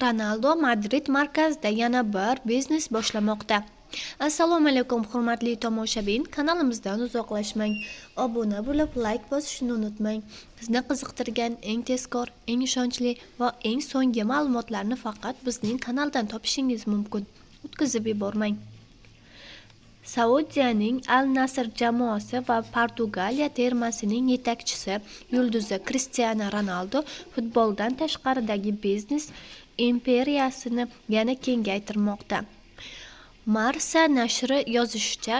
Ronaldo Madrid markazida yana bir biznes boshlamoqda. Assalomu alaykum hurmatli tomoshabin, kanalimizdan uzoqlashmang. Obuna bo'lib, like bosishni unutmang. Sizni qiziqtirgan eng tezkor, eng ishonchli va eng so'nggi ma'lumotlarni faqat bizning kanaldan topishingiz mumkin. O'tkazib yubormang. Saudiyaning Al Nasr jamoasi va Portugaliya termasining yetakchisi yulduzi Cristiano Ronaldo futboldan tashqaridagi biznes imperiyasini yana kengaytirmoqda. Marca nashri yozishicha,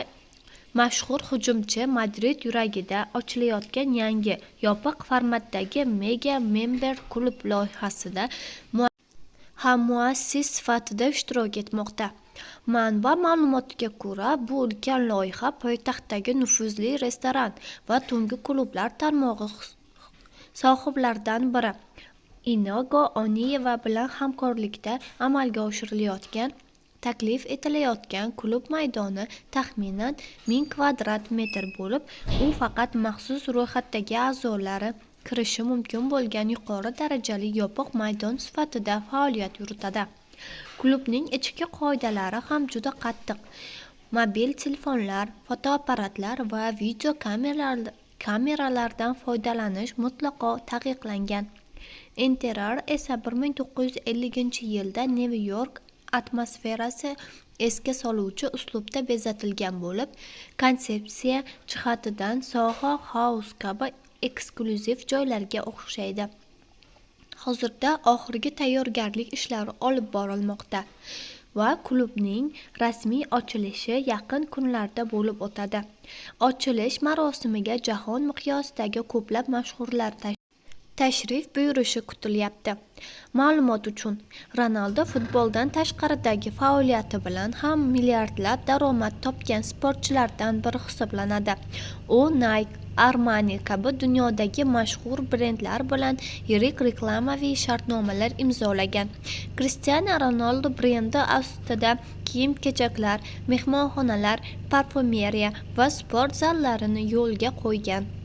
mashhur hujumchi Madrid yuragida ochilayotgan yangi yopiq formatdagi Mega Member klub loyihasida muassis sifatida ishtirok etmoqda. Manba ma'lumotiga ko'ra, bu ulkan loyiha poytaxtdagi nufuzli restoran va tungi klublar tarmog'i sohiblaridan biri Inigo Oniyeva bilan hamkorlikda amalga oshirilayotgan. Taklif etilayotgan klub maydoni taxminan 1000 kvadrat metr bo'lib, u faqat maxsus ro'yxatdagi a'zolari kirishi mumkin bo'lgan yuqori darajali yopiq maydon sifatida faoliyat yuritadi. Klubning ichki qoidalari ham juda qattiq. Mobil telefonlar, fotoapparatlar va video kameralardan foydalanish mutlaqo taqiqlangan. Interar esa 1950-yilda Nyu-York atmosferasi esga soluvchi uslubda bezatilgan bo'lib, konsepsiya jihatidan Soho House kabi eksklyuziv joylarga o'xshaydi. Hozirda oxirgi tayyorgarlik ishlari olib borilmoqda va klubning rasmiy ochilishi yaqin kunlarda bo'lib o'tadi. Ochilish marosimiga jahon miqyosidagi ko'plab mashhurlar tashrif buyurishi kutilyapti. Ma'lumot uchun, Ronaldo futboldan tashqaridagi faoliyati bilan ham milliardlab daromad topgan sportchilardan biri hisoblanadi. U Nike, Armani kabi dunyodagi mashhur brendlar bilan yirik reklamaviy shartnomalar imzolagan. Cristiano Ronaldo brendi ostida kiyim-kechaklar, mehmonxonalar, parfumeriya va sport zallarini yo'lga qo'ygan.